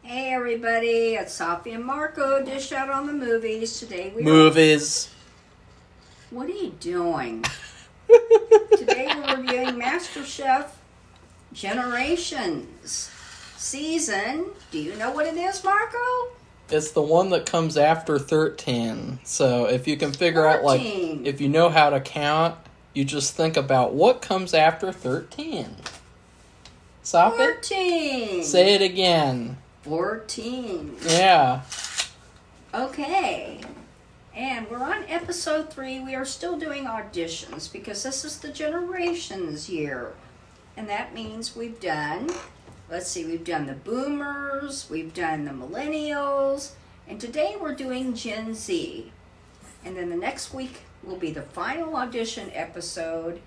Hey everybody, it's Sophie and Marco, Dish Out on the Movies. Today Movies. What are you doing? Today we're reviewing Masterchef Generations season. Do you know what it is, Marco? It's the one that comes after 13. So if you can figure 14. out, like, if you know how to count, you just think about what comes after 13. Sophie? 14. Say it again. 14. Yeah. Okay. And we're on episode 3. We are still doing auditions because this is the Generations year. And that means we've done, we've done the boomers, we've done the millennials, and today we're doing Gen Z. And then the next week will be the final audition episode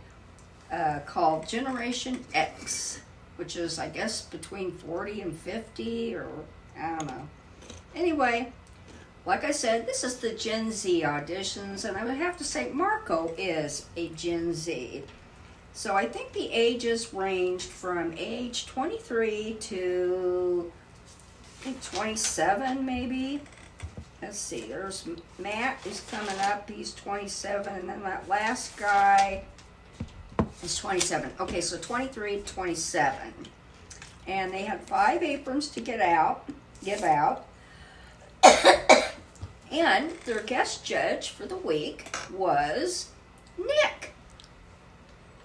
called Generation X, which is, I guess, between 40 and 50, or I don't know. Anyway, like I said, this is the Gen Z auditions, and I would have to say Marco is a Gen Z. So I think the ages ranged from age 23 to, I think, 27 maybe. Let's see, there's Matt is coming up, he's 27, and then that last guy is 27. Okay, so 23 to 27. And they had 5 aprons to give out. And their guest judge for the week was Nick.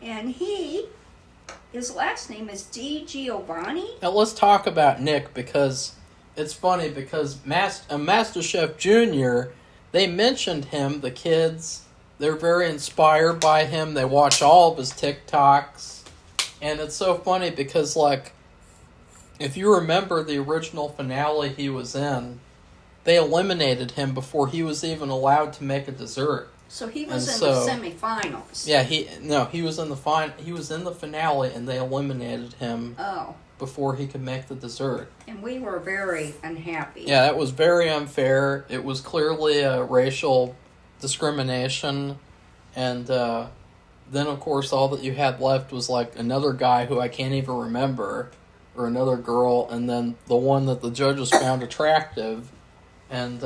And his last name is Di Giovanni. Now let's talk about Nick, because it's funny, because MasterChef Junior, they mentioned him, the kids. They're very inspired by him. They watch all of his TikToks. And it's so funny because, like, if you remember the original finale he was in, they eliminated him before he was even allowed to make a dessert. So he was in the semifinals. Yeah, he was in the he was in the finale, and they eliminated him before he could make the dessert. And we were very unhappy. Yeah, that was very unfair. It was clearly a racial discrimination, and then of course all that you had left was like another guy who I can't even remember, or another girl, and then the one that the judges found attractive, and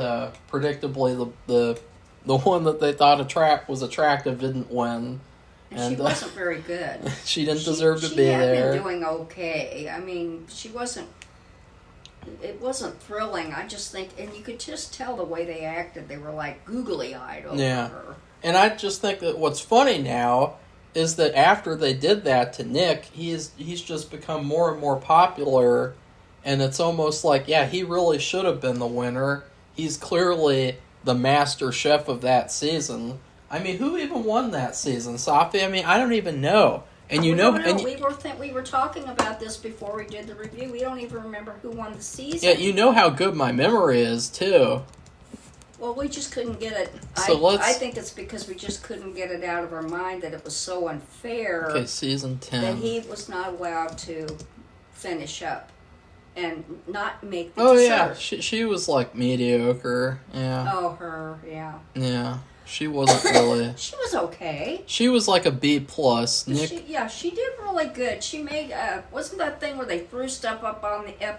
predictably the one that they thought was attractive didn't win. And she wasn't very good. She didn't deserve to be there. She had been doing okay. I mean, it wasn't thrilling. I just think, and you could just tell the way they acted. They were like googly-eyed over her. And I just think that what's funny now is that after they did that to Nick, he's just become more and more popular, and it's almost like, yeah, he really should have been the winner. He's clearly the master chef of that season. I mean, who even won that season, Sophie? I mean, I don't even know. And you know, we were talking about this before we did the review. We don't even remember who won the season. Yeah, you know how good my memory is too. Well, we just couldn't get it. I think it's because we just couldn't get it out of our mind that it was so unfair. Okay, season 10. That he was not allowed to finish up and not make the dessert. Yeah, she was like mediocre. Yeah. Oh, her, yeah. Yeah. She wasn't really. She was okay. She was like a B plus. Nick. She did really good. She made wasn't that thing where they threw stuff up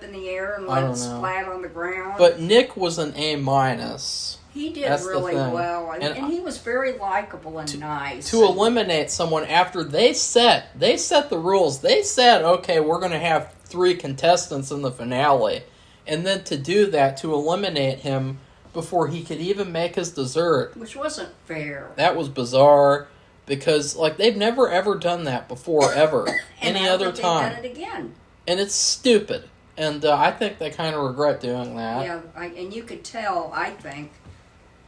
in the air and let it splat on the ground? But Nick was an A minus. He did really well, and he was very likable and nice. To eliminate someone after they set the rules. They said, okay, we're going to have 3 contestants in the finale, and then to do that, to eliminate him before he could even make his dessert, which wasn't fair. That was bizarre, because like they've never ever done that before, ever. Any other time. They've done it again. And it's stupid. And I think they kind of regret doing that. Yeah, and you could tell, I think,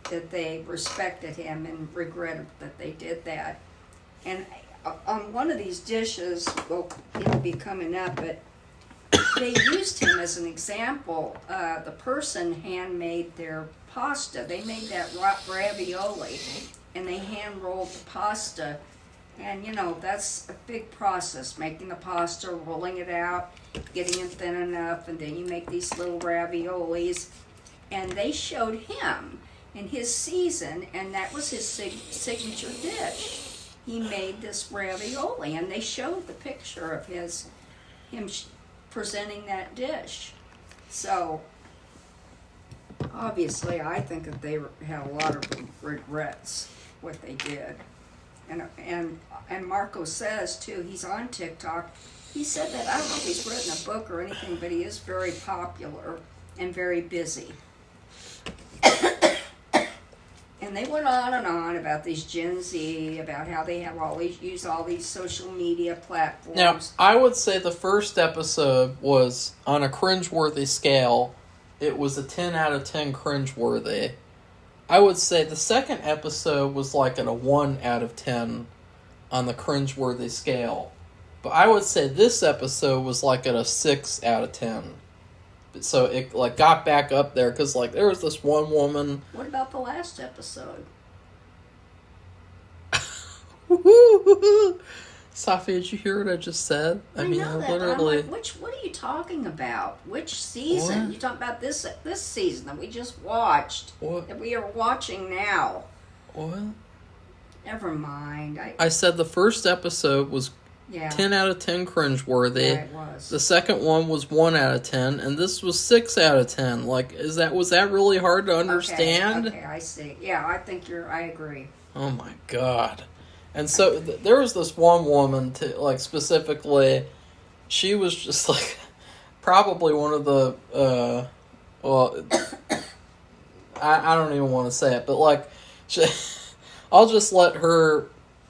that they respected him and regretted that they did that. And on one of these dishes, well, it'll be coming up, but they used him as an example. The person handmade their pasta. They made that ravioli, and they hand-rolled the pasta. And, you know, that's a big process, making the pasta, rolling it out, getting it thin enough, and then you make these little raviolis. And they showed him in his season, and that was his signature dish. He made this ravioli, and they showed the picture of him presenting that dish. So, obviously, I think that they had a lot of regrets what they did. And Marco says, too, he's on TikTok. He said that, I don't know if he's written a book or anything, but he is very popular and very busy. And they went on and on about these Gen Z, about how they have always used all these social media platforms. Now, I would say the first episode was, on a cringeworthy scale, it was a 10 out of 10 cringeworthy. I would say the second episode was like at a 1 out of 10 on the cringeworthy scale. But I would say this episode was like at a 6 out of 10. So it like got back up there because like there was this one woman. What about the last episode? Safi, did you hear what I just said? I mean, know that, literally. Like, what are you talking about? Which season? What? You talking about this season that we just watched? What? That we are watching now? What? Never mind. I said the first episode was 10 out of 10 cringeworthy. Yeah, it was. The second one was 1 out of 10, and this was 6 out of 10. Like, was that really hard to understand? Okay, I see. Yeah, I agree. Oh my god. And so there was this one woman, like specifically, she was just like probably one of the, I don't even want to say it, but like, I'll just let her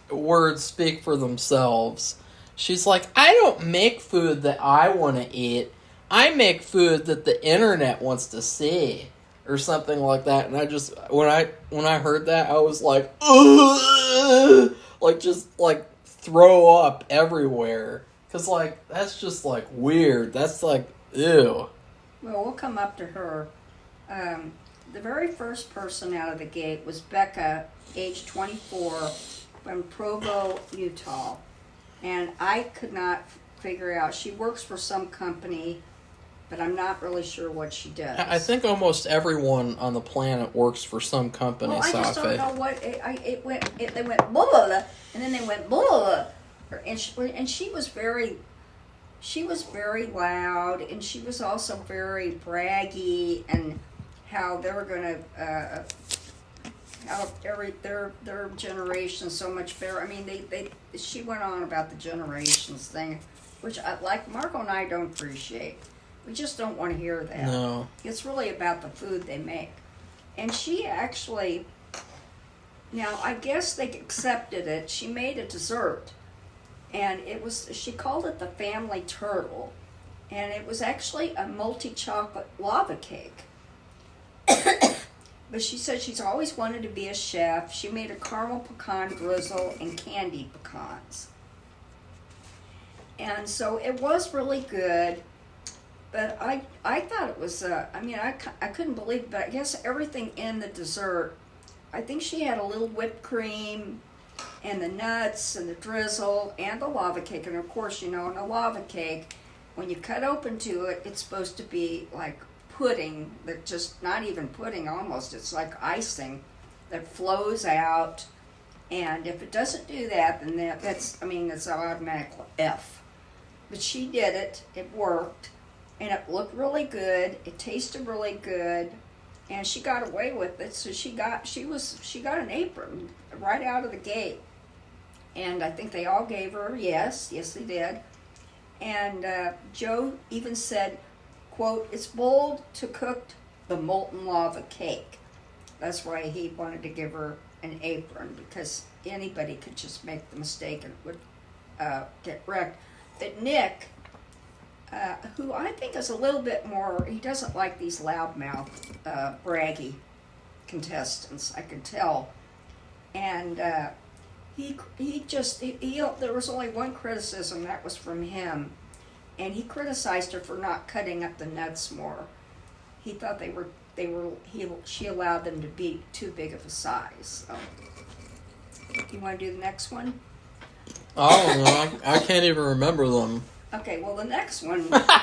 words speak for themselves. She's like, I don't make food that I want to eat. I make food that the internet wants to see. Or something like that. And I just, when I heard that, I was like, ugh! Like, just, like, throw up everywhere. Because, like, that's just, like, weird. That's, like, ew. Well, we'll come up to her. The very first person out of the gate was Becca, age 24, from Provo, Utah. And I could not figure out, she works for some company, but I'm not really sure what she does. I think almost everyone on the planet works for some company, well, I just don't know what, they went blah, blah, blah, and then they went blah, blah, blah, and she was very loud, and she was also very braggy, and how they were going to, how their generation so much better. I mean, she went on about the generations thing, which like Marco and I don't appreciate. We just don't want to hear that. No. It's really about the food they make. And she actually, now I guess they accepted it. She made a dessert. And she called it the family turtle. And it was actually a multi-chocolate lava cake. But she said she's always wanted to be a chef. She made a caramel pecan drizzle and candied pecans. And so it was really good. But I thought it was, I couldn't believe it, but I guess everything in the dessert, I think she had a little whipped cream and the nuts and the drizzle and the lava cake. And of course, in a lava cake, when you cut open to it, it's supposed to be like pudding, that just not even pudding almost, it's like icing that flows out. And if it doesn't do that, then that's an automatic F. But she did it, it worked. And it looked really good. It tasted really good, and she got away with it. So she got an apron right out of the gate, and I think they all gave her yes, they did. And Joe even said, "quote It's bold to cook the molten lava cake." That's why he wanted to give her an apron, because anybody could just make the mistake and it would get wrecked. But Nick, who I think is a little bit more, he doesn't like these loudmouth, braggy contestants, I can tell. And there was only one criticism, that was from him. And he criticized her for not cutting up the nuts more. He thought she allowed them to be too big of a size. So, you want to do the next one? I don't know. I can't even remember them. Okay, well, the next one is another.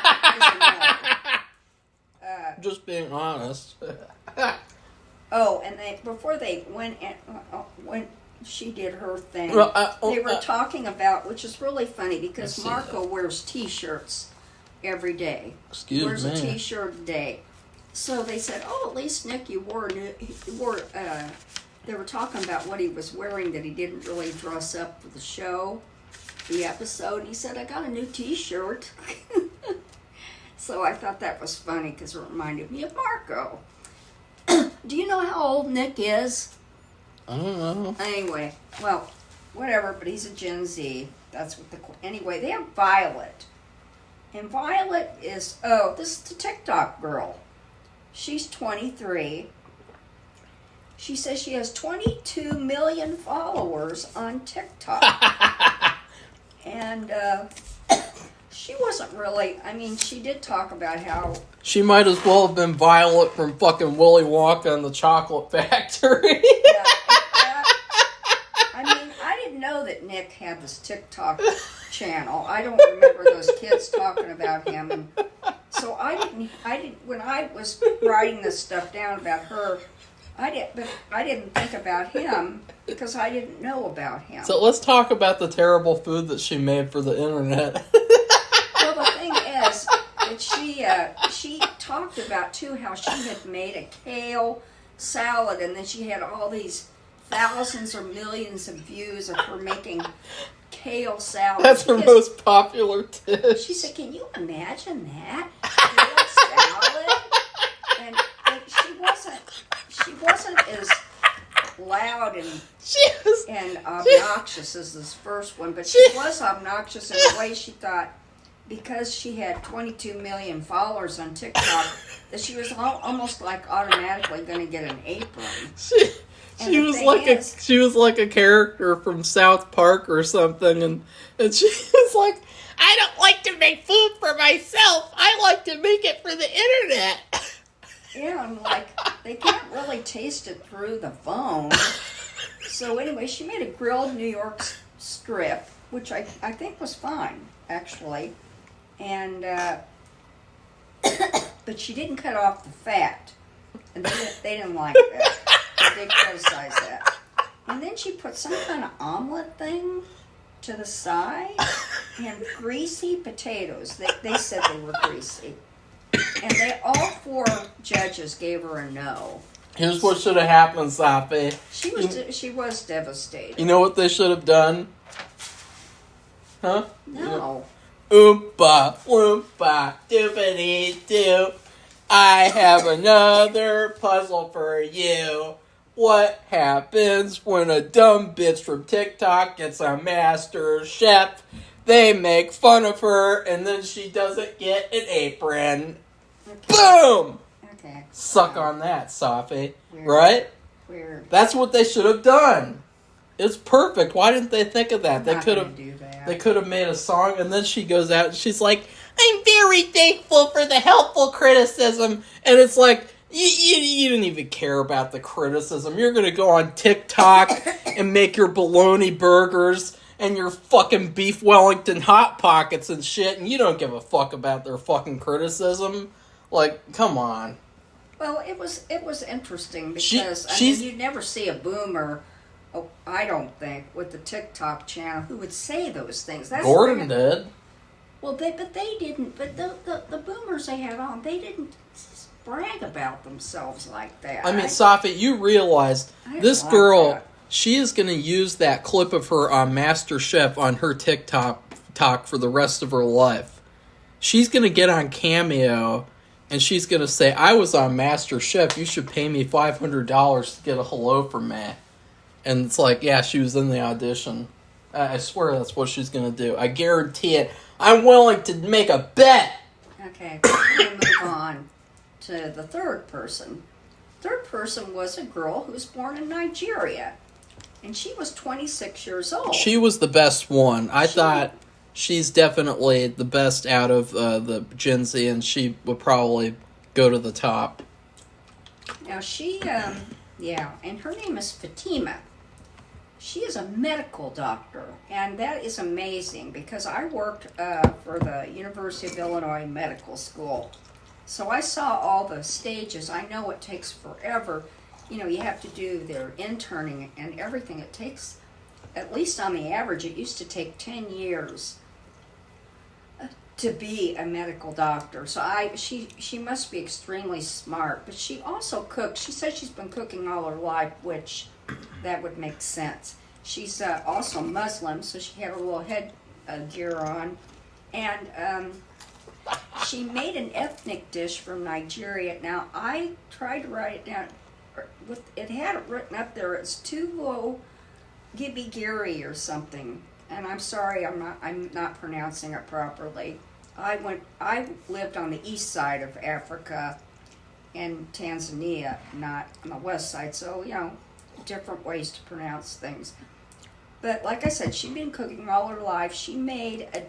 Just being honest. And before they went, when she did her thing, they were talking about, which is really funny because Marco wears T-shirts, every day. Excuse Wears me. a T-shirt a day. So they said, "Oh, at least Nick, you wore." They were talking about what he was wearing, that he didn't really dress up for the show, the episode. And he said, "I got a new T-shirt." So I thought that was funny because it reminded me of Marco. Do you know how old Nick is? I don't know. Anyway, well, whatever, but he's a Gen Z. That's what anyway, they have Violet. And Violet is, this is the TikTok girl. She's 23. She says she has 22 million followers on TikTok. And she wasn't really, she did talk about how... She might as well have been Violet from fucking Willy Wonka and the Chocolate Factory. Yeah, I didn't know that Nick had this TikTok channel. I don't remember those kids talking about him. And so I didn't, when I was writing this stuff down about her, I didn't think about him because I didn't know about him. So let's talk about the terrible food that she made for the internet. Well, the thing is that she talked about too how she had made a kale salad, and then she had all these thousands or millions of views of her making kale salad. That's her most popular dish. She said, "Can you imagine that? Kale salad?" And she wasn't as loud and obnoxious as this first one, but she was obnoxious in a way. She thought, because she had 22 million followers on TikTok, that she was almost like automatically going to get an apron. She was like a character from South Park or something, and she was like, "I don't like to make food for myself. I like to make it for the internet." Yeah, I'm like, they can't really taste it through the phone. So anyway, she made a grilled New York strip, which I think was fine, actually. And, but she didn't cut off the fat. And they didn't like that. They did criticize that. And then she put some kind of omelet thing to the side and greasy potatoes. They said they were greasy. And all four judges gave her a no. Here's what should have happened, Safi. She was devastated. You know what they should have done? Huh? No. Oompa, loompa, doopity doo. I have another puzzle for you. What happens when a dumb bitch from TikTok gets a Masterchef? They make fun of her, and then she doesn't get an apron. Okay. Boom! Okay. Suck on that, Safi. Right? Weird. That's what they should have done. It's perfect. Why didn't they think of that? They could have made a song, and then she goes out and she's like, "I'm very thankful for the helpful criticism." And it's like, you didn't even care about the criticism. You're going to go on TikTok and make your bologna burgers and your fucking beef Wellington Hot Pockets and shit, and you don't give a fuck about their fucking criticism. Like, come on. Well, it was interesting because you'd never see a boomer, I don't think, with the TikTok channel who would say those things. Gordon did. Well, they didn't. But the boomers they had on, they didn't brag about themselves like that. I mean, Safi, you realize this girl, she is going to use that clip of her on Masterchef on her TikTok for the rest of her life. She's going to get on Cameo, and she's going to say, "I was on Masterchef. You should pay me $500 to get a hello from me." And it's like, yeah, she was in the audition. I swear that's what she's going to do. I guarantee it. I'm willing to make a bet. Okay, we're going to move on to the third person. Third person was a girl who was born in Nigeria. And she was 26 years old. She was the best one. I thought she's definitely the best out of the Gen Z, and she would probably go to the top. Now and her name is Fatima. She is a medical doctor, and that is amazing because I worked for the University of Illinois Medical School. So I saw all the stages. I know it takes forever. You know, you have to do their interning and everything. It takes, at least on the average, it used to take 10 years to be a medical doctor. So she must be extremely smart. But she also cooks. She says she's been cooking all her life, which that would make sense. She's also Muslim, so she had a little head gear on. And she made an ethnic dish from Nigeria. Now, I tried to write it down. It had it written up there. It's Tuvo Gibigiri or something. And I'm sorry, I'm not pronouncing it properly. I lived on the east side of Africa in Tanzania, not on the west side. So, different ways to pronounce things. But like I said, she'd been cooking all her life. She made a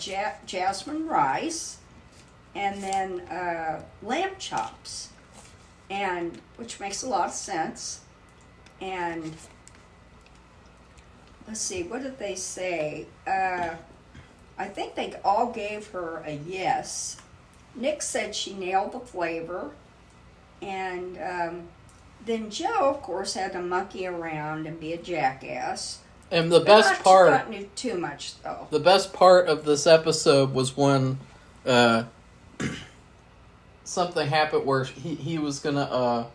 jasmine rice and then lamb chops, and which makes a lot of sense. And let's see, what did they say? I think they all gave her a yes. Nick said she nailed the flavor. And then Joe, of course, had to monkey around and be a jackass. And the best part... She not too much, though. The best part of this episode was when something happened where he was gonna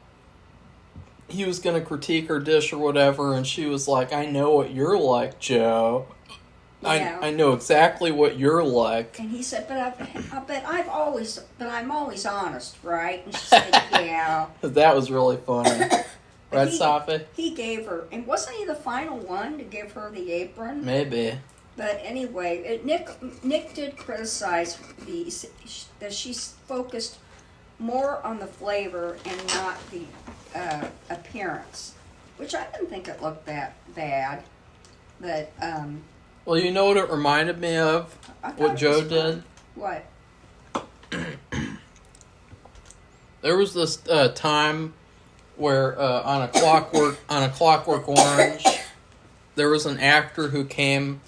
critique her dish or whatever, and she was like, "I know what you're like, Joe. Yeah. I know exactly what you're like." And he said, "But I'm always honest, right?" And she said, "Yeah." That was really funny, right, Safi? He gave her, and wasn't he the final one to give her the apron? Maybe. But anyway, Nick did criticize that she's focused more on the flavor and not the appearance, which I didn't think it looked that bad. But well, you know what it reminded me of? What Joe did? What? There was this time where on a Clockwork Orange, there was an actor who came,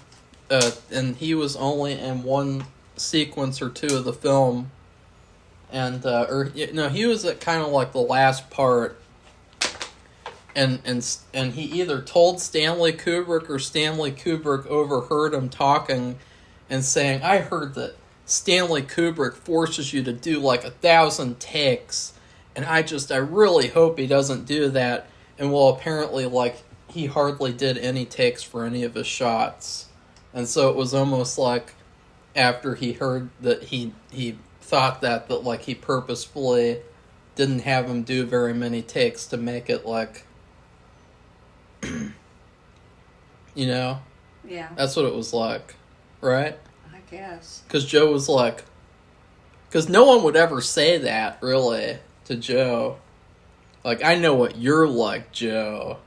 and he was only in one sequence or two of the film, and he was at kind of like the last part, and he either told Stanley Kubrick or Stanley Kubrick overheard him talking and saying, "I heard that Stanley Kubrick forces you to do like 1,000 takes, and I really hope he doesn't do that." And well, apparently, like, he hardly did any takes for any of his shots. And so it was almost like after he heard that he thought that like he purposefully didn't have him do very many takes to make it like, Yeah. That's what it was like, right? I guess. Because Joe was like, because no one would ever say that, really, to Joe. Like, "I know what you're like, Joe."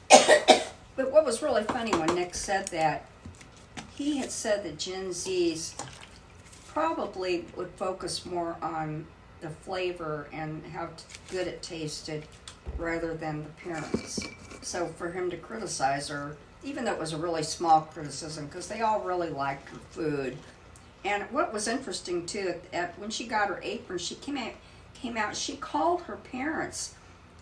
But what was really funny when Nick said that, he had said that Gen Zs probably would focus more on the flavor and how good it tasted rather than the appearance. So for him to criticize her, even though it was a really small criticism, because they all really liked her food. And what was interesting too, when she got her apron, she came out, she called her parents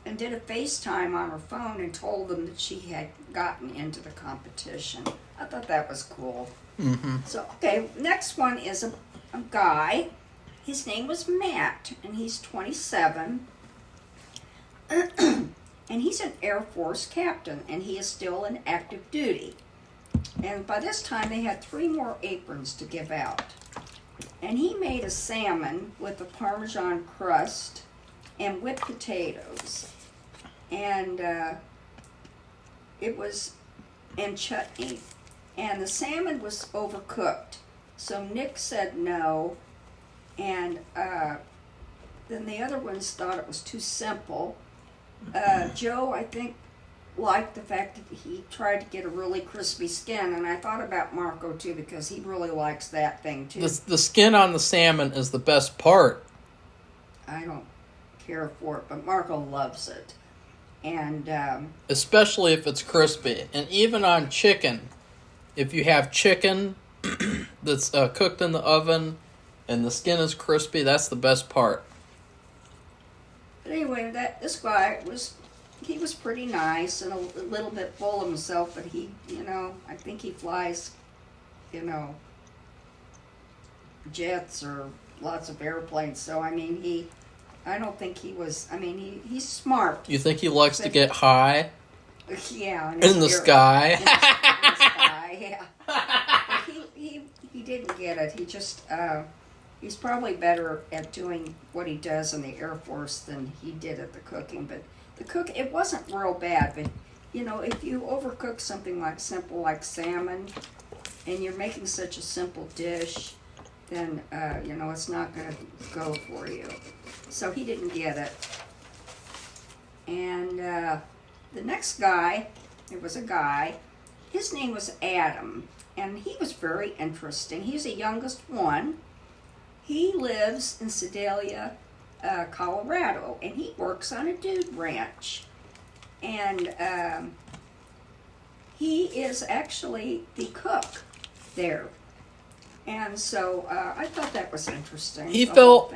and did a FaceTime on her phone and told them that she had gotten into the competition. I thought that was cool. Mm-hmm. So, okay, next one is a guy. His name was Matt, and he's 27. And he's an Air Force captain, and he is still in active duty. And by this time, they had 3 more aprons to give out. And he made a salmon with a Parmesan crust and whipped potatoes. And and chutney. And the salmon was overcooked. So Nick said no. And then the other ones thought it was too simple. Joe, I think, liked the fact that he tried to get a really crispy skin, and I thought about Marco too because he really likes that thing too. The skin on the salmon is the best part. I don't care for it, but Marco loves it, and especially if it's crispy. And even on chicken, if you have chicken that's cooked in the oven and the skin is crispy, that's the best part. But anyway, this guy was pretty nice and a little bit full of himself, but he, I think he flies, jets or lots of airplanes. So I mean, I don't think he was. I mean, he's smart. You think he likes to get high? Yeah, In the sky. In the sky, yeah. But he didn't get it. He just he's probably better at doing what he does in the Air Force than he did at the cooking. But it wasn't real bad. But you know, if you overcook something like simple like salmon, and you're making such a simple dish, then you know it's not going to go for you. So he didn't get it. And the next guy, it was a guy. His name was Adam, and he was very interesting. He's the youngest one. He lives in Sedalia, Colorado, and he works on a dude ranch. And he is actually the cook there. And so I thought that was interesting. He felt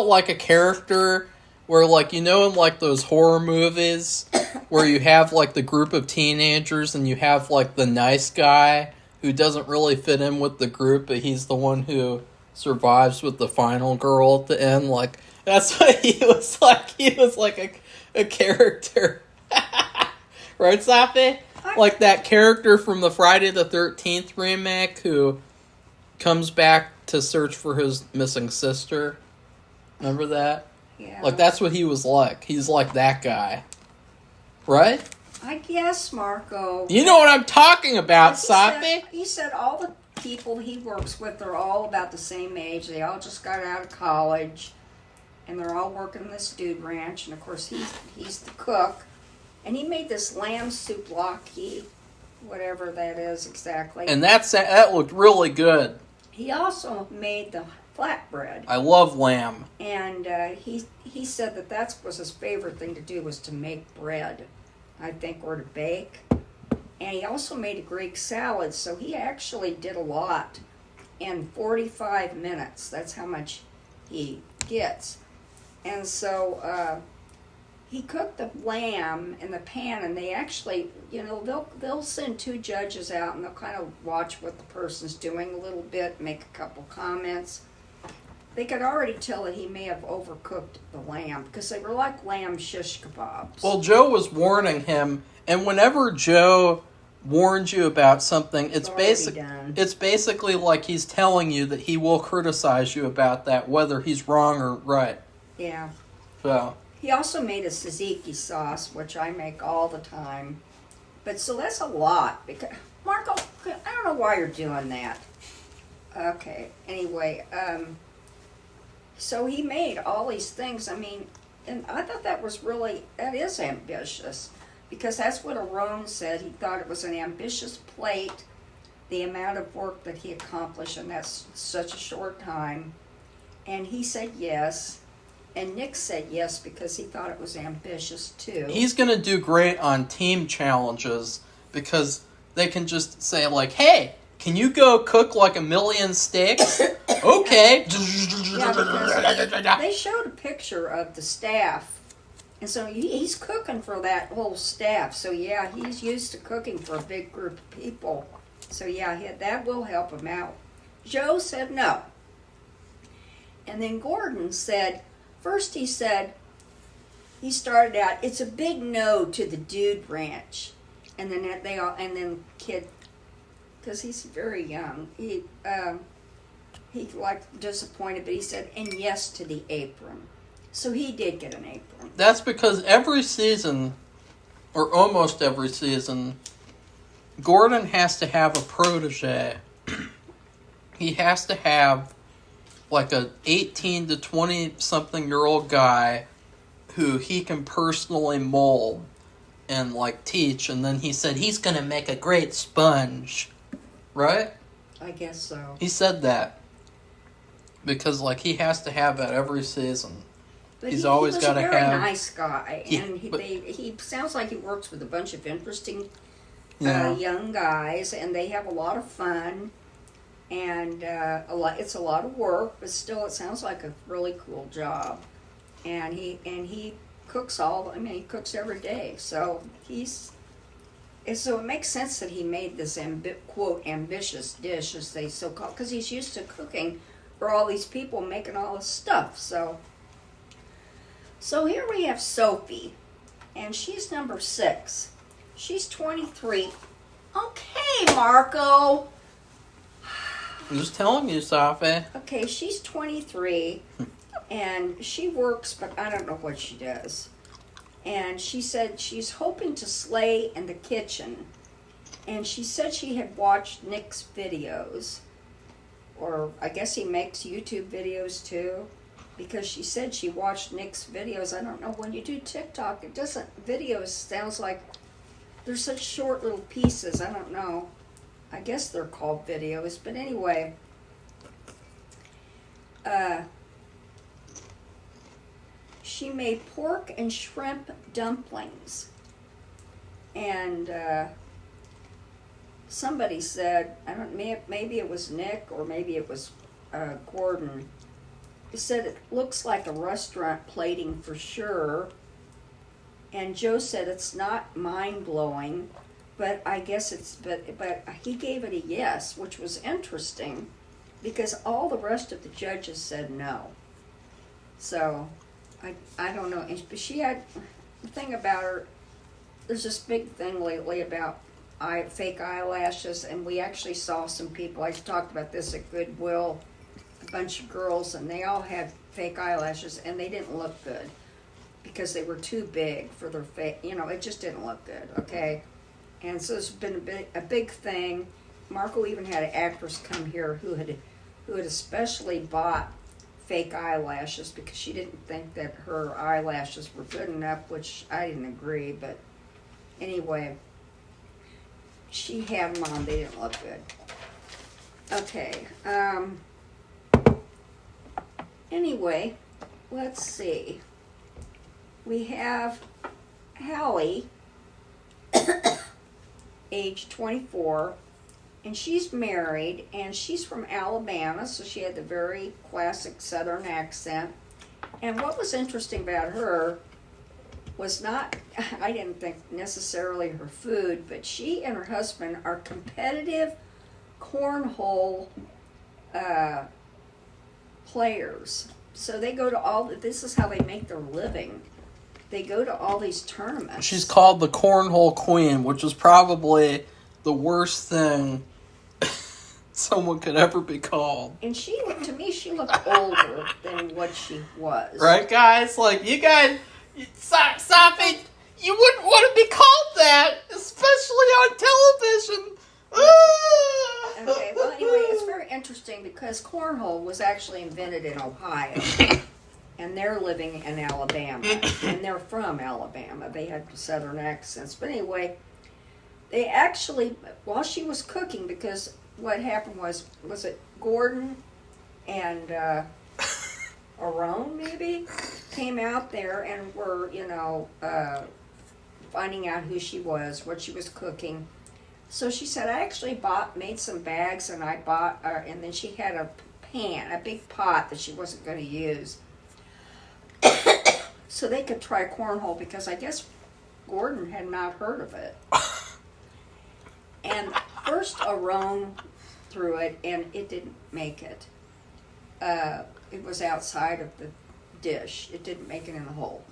like a character where, like, you know, in like those horror movies where you have like the group of teenagers and you have like the nice guy who doesn't really fit in with the group, but he's the one who survives with the final girl at the end. Like, that's what he was like. He was like a character. Right, Safi? Like that character from the Friday the 13th remake who comes back to search for his missing sister. Remember that? Yeah. Like, that's what he was like. He's like that guy. Right? I guess, Marco. You know what I'm talking about, Safi? He said all the people he works with are all about the same age. They all just got out of college. And they're all working this dude ranch. And, of course, he's the cook. And he made this lamb souvlaki, whatever that is exactly. And that looked really good. He also made the flatbread. I love lamb. And he said that was his favorite thing to do was to make bread, I think, or to bake. And he also made a Greek salad, so he actually did a lot in 45 minutes. That's how much he gets. And so he cooked the lamb in the pan, and they actually, you know, they'll send two judges out, and they'll kind of watch what the person's doing a little bit, make a couple comments. They could already tell that he may have overcooked the lamb, because they were like lamb shish kebabs. Well, Joe was warning him, and whenever Joe warns you about something, it's basically like he's telling you that he will criticize you about that, whether he's wrong or right. Yeah. So he also made a tzatziki sauce, which I make all the time. But so that's a lot. Because Marco, I don't know why you're doing that. Okay. Anyway, so he made all these things. I mean, and I thought that is ambitious. Because that's what Aaron said. He thought it was an ambitious plate, the amount of work that he accomplished in such a short time. And he said yes. And Nick said yes because he thought it was ambitious too. He's going to do great on team challenges because they can just say, like, hey, can you go cook like 1,000,000 steaks? Okay. Yeah, because they showed a picture of the staff. And so he's cooking for that whole staff. So, yeah, he's used to cooking for a big group of people. So, yeah, that will help him out. Joe said no. And then Gordon said, first he said, he started out, it's a big no to the dude ranch. And then kid, because he's very young, he like disappointed, but he said, and yes to the apron. So he did get an apron. That's because every season, or almost every season, Gordon has to have a protege. He has to have like a 18 to 20 something year old guy who he can personally mold and like teach, and then he said he's gonna make a great sponge, right? I guess so. He said that because like he has to have that every season. But he's always got to have. He's a very nice guy, and he sounds like he works with a bunch of interesting young guys, and they have a lot of fun. And it's a lot of work, but still, it sounds like a really cool job. And he cooks he cooks every day. So it makes sense that he made this quote ambitious dish, as they so call, because he's used to cooking for all these people making all this stuff. So here we have Sophie, and she's number 6. She's 23. Okay, Marco. I'm just telling you, Sophie. Okay, she's 23, and she works, but I don't know what she does. And she said she's hoping to slay in the kitchen. And she said she had watched Nick's videos. Or I guess he makes YouTube videos too. Because she said she watched Nick's videos. I don't know, when you do TikTok, it doesn't, videos sounds like they're such short little pieces. I don't know. I guess they're called videos. But anyway, she made pork and shrimp dumplings. And somebody said, I don't, maybe it was Nick or maybe it was Gordon. He said it looks like a restaurant plating for sure. And Joe said it's not mind-blowing, but I guess it's, but he gave it a yes, which was interesting because all the rest of the judges said no. So I don't know. But she had, the thing about her, there's this big thing lately about fake eyelashes, and we actually saw some people, I talked about this at Goodwill, a bunch of girls, and they all had fake eyelashes, and they didn't look good because they were too big for their face. You know, it just didn't look good, okay? And so it's been a big thing. Marco even had an actress come here who had especially bought fake eyelashes because she didn't think that her eyelashes were good enough, which I didn't agree, but anyway, she had them on. They didn't look good. Okay. Anyway, let's see. We have Hallie, age 24, and she's married, and she's from Alabama, so she had the very classic Southern accent. And what was interesting about her was not, I didn't think necessarily her food, but she and her husband are competitive cornhole players. So they go to this is how they make their living. They go to all these tournaments. She's called the Cornhole Queen, which is probably the worst thing someone could ever be called. And to me, she looked older than what she was. Right, guys? Like, you guys, Sophie, you wouldn't want to be called that, especially on television. Okay, well, anyway, it's very interesting because cornhole was actually invented in Ohio. And they're living in Alabama. And they're from Alabama. They had Southern accents. But anyway, they actually, while she was cooking, because what happened was it Gordon and Aaron, maybe, came out there and were, finding out who she was, what she was cooking. So she said, I actually made some bags, and I bought, and then she had a big pot that she wasn't going to use. So they could try cornhole, because I guess Gordon had not heard of it. And first Aaron threw it, and it didn't make it. It was outside of the dish. It didn't make it in the hole.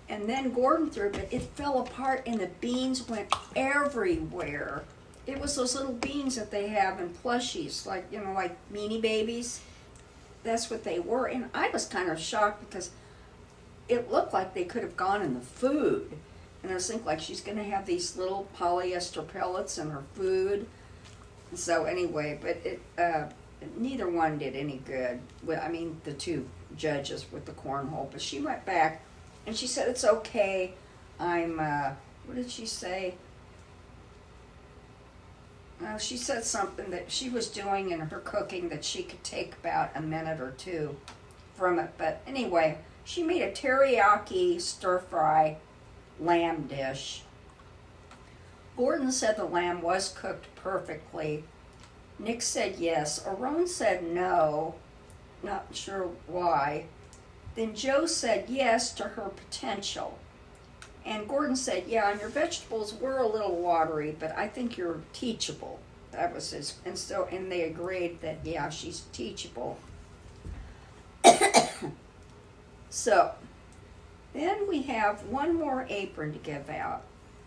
And then Gordon threw it, but it fell apart, and the beans went everywhere. It was those little beans that they have in plushies, like Meanie Babies. That's what they were. And I was kind of shocked because it looked like they could have gone in the food. And I was thinking, like, she's going to have these little polyester pellets in her food. So anyway, but neither one did any good. Well, I mean, the two judges with the cornhole. But she went back, and she said, it's okay. What did she say? She said something that she was doing in her cooking that she could take about a minute or two from it. But anyway, she made a teriyaki stir-fry lamb dish. Gordon said the lamb was cooked perfectly. Nick said yes. Aaron said no. Not sure why. Then Joe said yes to her potential. And Gordon said, yeah, and your vegetables were a little watery, but I think you're teachable. That was his, and they agreed that, yeah, she's teachable. So, then we have one more apron to give out.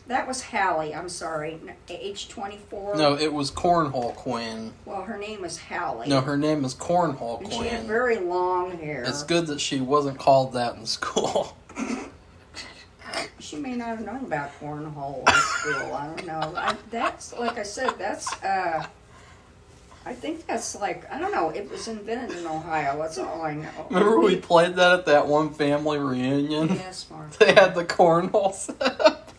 That was Hallie, I'm sorry, age 24. No, it was Cornhole Queen. Well, her name was Hallie. No, her name is Cornhole And Queen. she had very long hair. It's good that she wasn't called that in school. She may not have known about cornhole in school. I don't know. That's, like I said, that's, I think that's like, I don't know, it was invented in Ohio. That's all I know. Remember we played that at that one family reunion? Yes, Mark. They had the cornhole set up.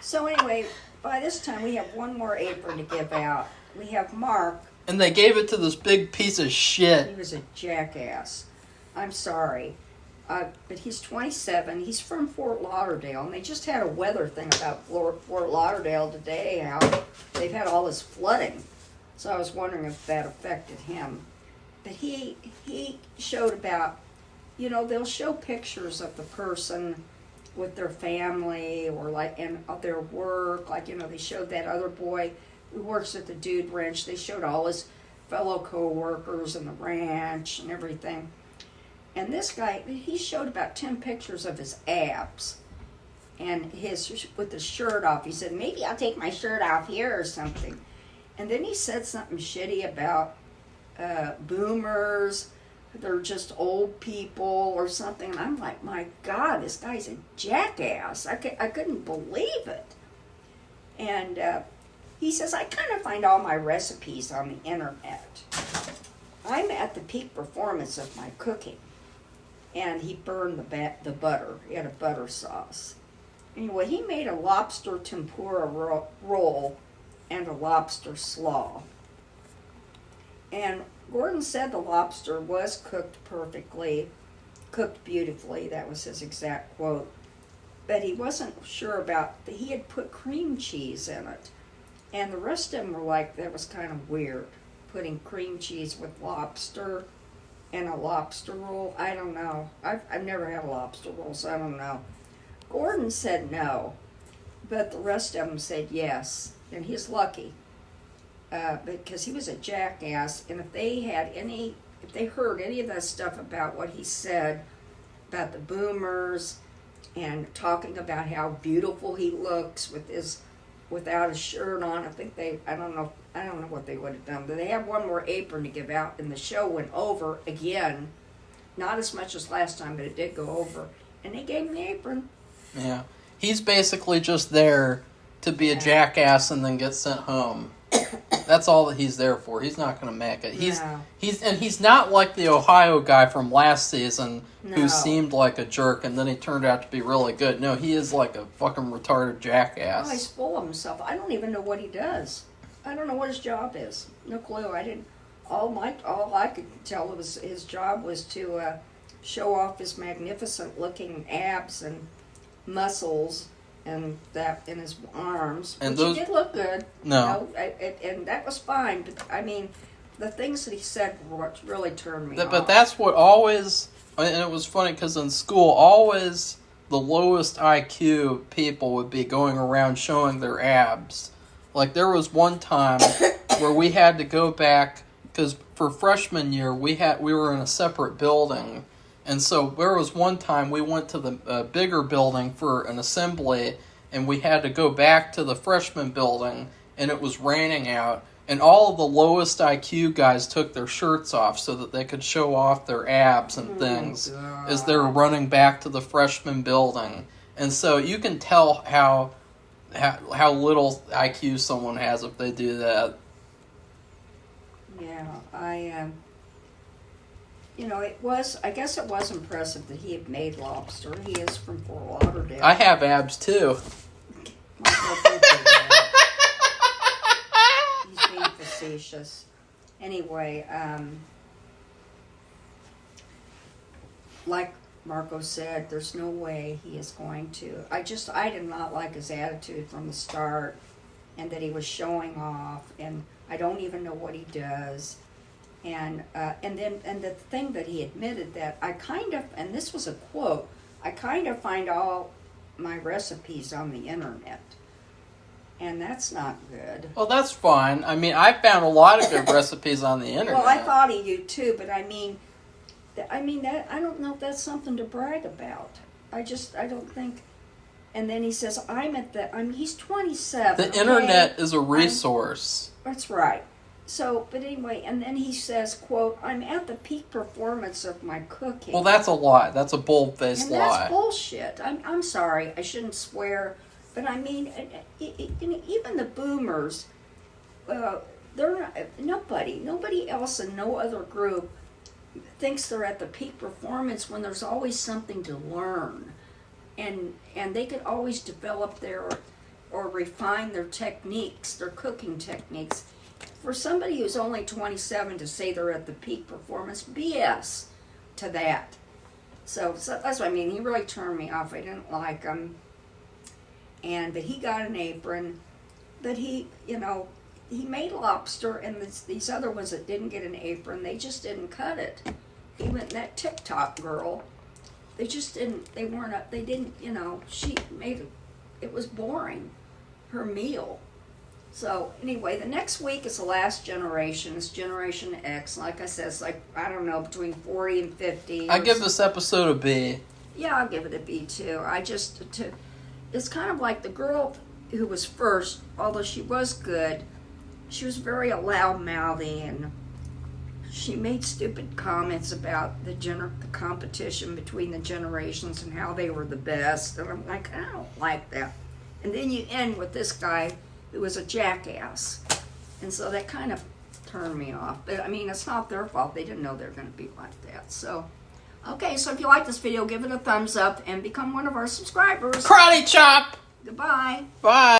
So anyway, by this time we have one more apron to give out. We have Mark. And they gave it to this big piece of shit. He was a jackass. I'm sorry. But he's 27. He's from Fort Lauderdale. And they just had a weather thing about Fort Lauderdale today, how they've had all this flooding. So I was wondering if that affected him. But he showed about, they'll show pictures of the person with their family or like and of their work. Like, they showed that other boy who works at the Dude Ranch. They showed all his fellow co-workers in the ranch and everything. And this guy, he showed about 10 pictures of his abs and with his shirt off. He said, maybe I'll take my shirt off here or something. And then he said something shitty about boomers. They're just old people or something. And I'm like, my God, this guy's a jackass. I couldn't believe it. And he says, I kind of find all my recipes on the internet. I'm at the peak performance of my cooking. And he burned the butter. He had a butter sauce. Anyway, he made a lobster tempura roll and a lobster slaw. And Gordon said the lobster was cooked perfectly, cooked beautifully. That was his exact quote. But he wasn't sure about, he had put cream cheese in it. And the rest of them were like, that was kind of weird, putting cream cheese with lobster and a lobster roll. I don't know. I've never had a lobster roll, so I don't know. Gordon said no, but the rest of them said yes, and he's lucky because he was a jackass. And if they heard any of that stuff about what he said about the boomers and talking about how beautiful he looks without a shirt on, I don't know what they would have done. But they have one more apron to give out, and the show went over again. Not as much as last time, but it did go over. And they gave him the apron. Yeah. He's basically just there to be a jackass and then get sent home. That's all that he's there for. He's not going to make it. He's not like the Ohio guy from last season who seemed like a jerk and then he turned out to be really good. No, he is like a fucking retarded jackass. Oh, he's full of himself. I don't even know what he does. I don't know what his job is. No clue. All I could tell was his job was to show off his magnificent looking abs and muscles and that in his arms, and which he did look good. No, and that was fine. But I mean, the things that he said were what really turned me off. But that's what always, and it was funny because in school, always the lowest IQ people would be going around showing their abs. Like there was one time where we had to go back because for freshman year we were in a separate building. And so there was one time we went to the bigger building for an assembly, and we had to go back to the freshman building, and it was raining out, and all of the lowest IQ guys took their shirts off so that they could show off their abs and things as they were running back to the freshman building. And so you can tell how little IQ someone has if they do that. Yeah, I guess it was impressive that he had made lobster. He is from Fort Lauderdale. I have abs too. He's being facetious. Anyway, like Marco said, there's no way he is going to. I did not like his attitude from the start, and that he was showing off, and I don't even know what he does. And the thing that he admitted that and this was a quote, I kind of find all my recipes on the internet. And that's not good. Well, that's fine. I mean, I found a lot of good recipes on the internet. Well, I thought of you too, but I mean, I mean, that I don't know if that's something to brag about. I don't think. And then he says, he's 27. The okay? internet is a resource. That's right. So, but anyway, and then he says, quote, I'm at the peak performance of my cooking. Well, that's a lie. That's a bold-faced and lie. that's bullshit. I'm sorry. I shouldn't swear. But I mean, even the boomers, they're not, nobody else in no other group thinks they're at the peak performance when there's always something to learn. And they could always develop or refine their techniques, their cooking techniques. For somebody who's only 27 to say they're at the peak performance, BS to that. So that's what I mean. He really turned me off. I didn't like him. But he got an apron. But he made lobster, and these other ones that didn't get an apron, they just didn't cut it. Even that TikTok girl, they just didn't, she made it was boring, her meal. So anyway, the next week is the last generation. It's Generation X. Like I said, it's like, I don't know, between 40 and 50. I give this episode a B. Yeah, I'll give it a B too. It's kind of like the girl who was first, although she was good, she was very loud-mouthy, and she made stupid comments about the competition between the generations and how they were the best. And I'm like, I don't like that. And then you end with this guy who was a jackass. And so that kind of turned me off. But I mean, it's not their fault. They didn't know they were going to be like that. So, okay, so if you like this video, give it a thumbs up and become one of our subscribers. Karate chop! Goodbye. Bye.